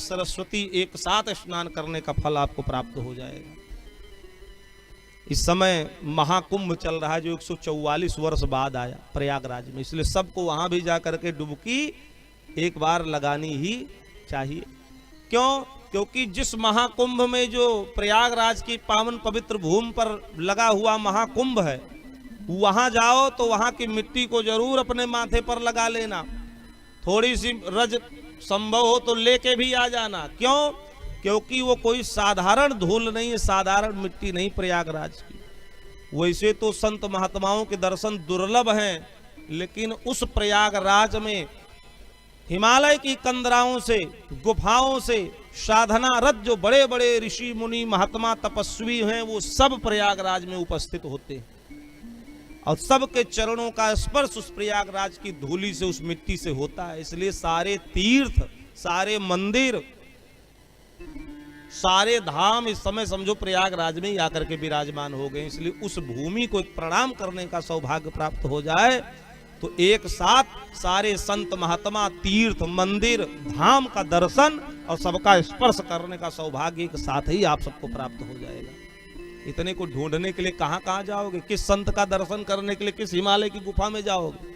सरस्वती एक साथ स्नान करने का फल आपको प्राप्त हो जाएगा। इस समय महाकुंभ चल रहा है जो 144 वर्ष बाद आया प्रयागराज में, इसलिए सबको वहां भी जाकर के डुबकी एक बार लगानी ही चाहिए। क्यों? क्योंकि जिस महाकुंभ में जो प्रयागराज की पावन पवित्र भूमि पर लगा हुआ महाकुंभ है, वहां जाओ तो वहां की मिट्टी को जरूर अपने माथे पर लगा लेना, थोड़ी सी रज संभव हो तो लेके भी आ जाना। क्यों? क्योंकि वो कोई साधारण धूल नहीं है, साधारण मिट्टी नहीं प्रयागराज की। वैसे तो संत महात्माओं के दर्शन दुर्लभ हैं, लेकिन उस प्रयागराज में हिमालय की कंदराओं से, गुफाओं से साधनारत जो बड़े बड़े ऋषि मुनि महात्मा तपस्वी हैं, वो सब प्रयागराज में उपस्थित होते हैं और सबके चरणों का स्पर्श उस प्रयागराज की धूली से, उस मिट्टी से होता है। इसलिए सारे तीर्थ, सारे मंदिर, सारे धाम इस समय समझो प्रयागराज में ही आकर के विराजमान हो गए। इसलिए उस भूमि को प्रणाम करने का सौभाग्य प्राप्त हो जाए तो एक साथ सारे संत महात्मा, तीर्थ, मंदिर, धाम का दर्शन और सबका स्पर्श करने का सौभाग्य एक साथ ही आप सबको प्राप्त हो जाएगा। इतने को ढूंढने के लिए कहां कहां जाओगे? किस संत का दर्शन करने के लिए किस हिमालय की गुफा में जाओगे?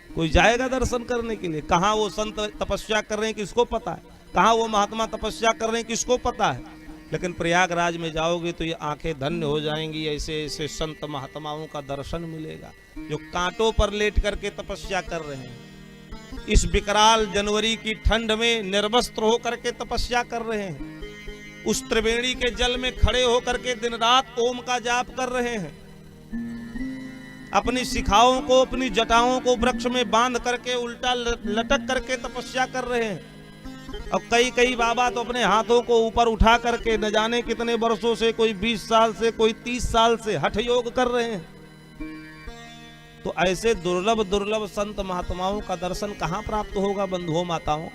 कोई जाएगा दर्शन करने के लिए? कहां वो संत तपस्या कर रहे हैं किसको पता है, कहां वो महात्मा तपस्या कर रहे हैं किसको पता है। लेकिन प्रयागराज में जाओगे तो ये आंखें धन्य हो जाएंगी, ऐसे ऐसे संत महात्माओं का दर्शन मिलेगा जो कांटों पर लेट करके तपस्या कर रहे हैं, इस विकराल जनवरी की ठंड में निर्वस्त्र होकर के तपस्या कर रहे हैं, उस त्रिवेणी के जल में खड़े होकर के दिन रात ओम का जाप कर रहे हैं, अपनी शिखाओं को, अपनी जटाओं को वृक्ष में बांध करके उल्टा लटक करके तपस्या कर रहे हैं। और कई कई बाबा तो अपने हाथों को ऊपर उठा करके न जाने कितने वर्षों से, कोई 20 साल से, कोई 30 साल से हठ योग कर रहे हैं। तो ऐसे दुर्लभ दुर्लभ संत महात्माओं का दर्शन कहां प्राप्त होगा बंधुओं माताओं?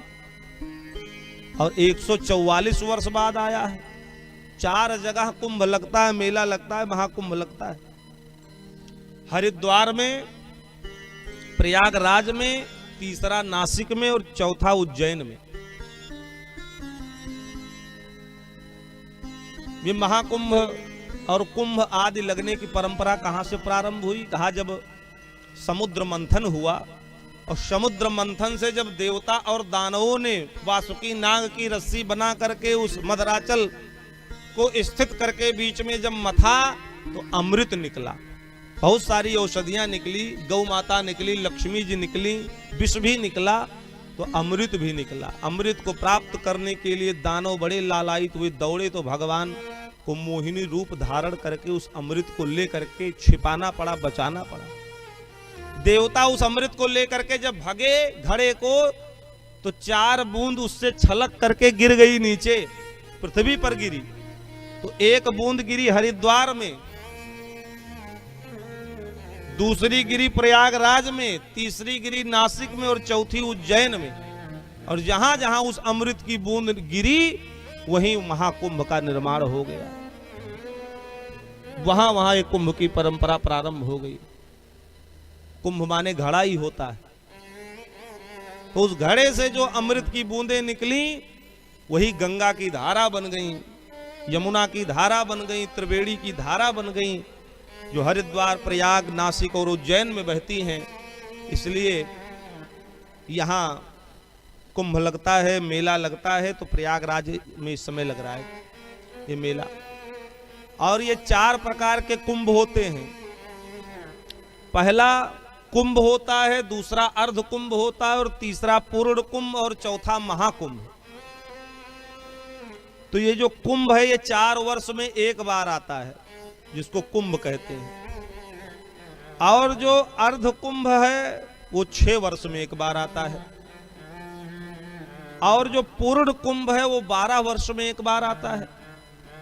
और 144 वर्ष बाद आया है। 4 जगह कुंभ लगता है, मेला लगता है, महाकुंभ लगता है। हरिद्वार में, प्रयागराज में, तीसरा नासिक में और चौथा उज्जैन में। ये महाकुंभ और कुंभ आदि लगने की परंपरा कहां से प्रारंभ हुई? कहा जब समुद्र मंथन हुआ और समुद्र मंथन से जब देवता और दानवों ने वासुकी नाग की रस्सी बना करके उस मदराचल को स्थित करके बीच में जब मथा तो अमृत निकला, बहुत सारी औषधियां निकली, गौ माता निकली, लक्ष्मी जी निकली, विष भी निकला तो अमृत भी निकला। अमृत को प्राप्त करने के लिए दानव बड़े लालायित हुए, दौड़े तो भगवान को मोहिनी रूप धारण करके उस अमृत को लेकर के छिपाना पड़ा, बचाना पड़ा। देवता उस अमृत को लेकर के जब भगे घड़े को तो 4 बूंद उससे छलक करके गिर गई, नीचे पृथ्वी पर गिरी। तो 1 बूंद गिरी हरिद्वार में, दूसरी गिरी प्रयागराज में, तीसरी गिरी नासिक में और चौथी उज्जैन में। और जहां जहां उस अमृत की बूंद गिरी वहीं महाकुंभ का निर्माण हो गया, वहां वहां एक कुंभ की परंपरा प्रारंभ हो गई। कुंभ माने घड़ा ही होता है। तो उस घड़े से जो अमृत की बूंदें निकली वही गंगा की धारा बन गई, यमुना की धारा बन गई, त्रिवेणी की धारा बन गई, जो हरिद्वार, प्रयाग, नासिक और उज्जैन में बहती हैं। इसलिए यहाँ कुंभ लगता है, मेला लगता है। तो प्रयागराज में इस समय लग रहा है ये मेला। और ये 4 प्रकार के कुंभ होते हैं। पहला कुंभ होता है, दूसरा अर्ध कुंभ होता है और तीसरा पूर्ण कुंभ और चौथा महाकुंभ। तो ये जो कुंभ है ये 4 वर्ष में एक बार आता है, जिसको कुंभ कहते हैं। और जो अर्ध कुंभ है वो 6 वर्ष में एक बार आता है। और जो पूर्ण कुंभ है वो 12 वर्ष में एक बार आता है।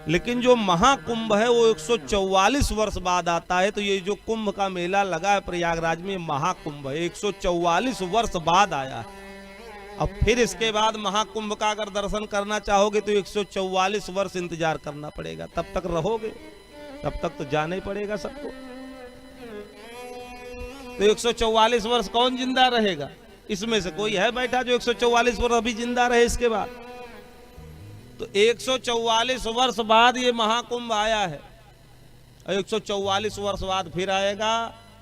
लेकिन जो महाकुंभ है वो 144 वर्ष बाद आता है। तो ये जो कुंभ का मेला लगा है प्रयागराज में, महाकुंभ है, 144 वर्ष बाद आया है। अब फिर इसके बाद महाकुंभ का अगर दर्शन करना चाहोगे तो 144 वर्ष इंतजार करना पड़ेगा। तब तक रहोगे, तब तक तो जाना ही पड़ेगा सबको। तो 144 वर्ष कौन जिंदा रहेगा? इसमें से कोई है बैठा जो 144 वर्ष अभी जिंदा रहे इसके बाद? तो 144 वर्ष बाद ये महाकुंभ आया है, 144 वर्ष बाद फिर आएगा,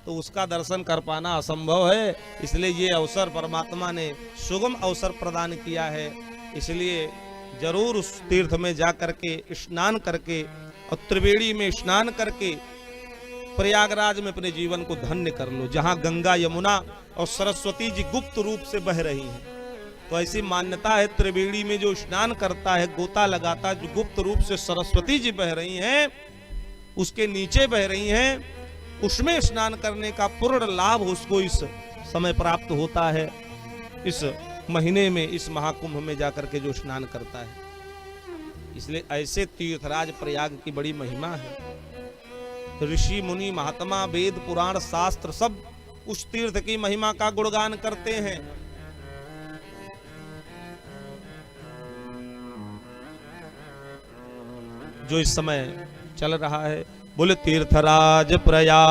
तो उसका दर्शन कर पाना असंभव है। इसलिए ये अवसर परमात्मा ने सुगम अवसर प्रदान किया है। इसलिए जरूर उस तीर्थ में जा करके स्नान करके और त्रिवेणी में स्नान करके प्रयागराज में अपने जीवन को धन्य कर लो, जहां गंगा यमुना और सरस्वती जी गुप्त रूप से बह रही हैं। तो ऐसी मान्यता है, त्रिवेणी में जो स्नान करता है, गोता लगाता है, जो गुप्त रूप से सरस्वती जी बह रही हैं, उसके नीचे बह रही हैं, उसमें स्नान करने का पूर्ण लाभ उसको इस समय प्राप्त होता है। इस महीने में, इस महाकुंभ में जाकर के जो स्नान करता है। इसलिए ऐसे तीर्थराज प्रयाग की बड़ी महिमा है। ऋषि मुनि महात्मा वेद पुराण शास्त्र सब उस तीर्थ की महिमा का गुणगान करते हैं। जो इस समय चल रहा है, बोले तीर्थराज प्रयाग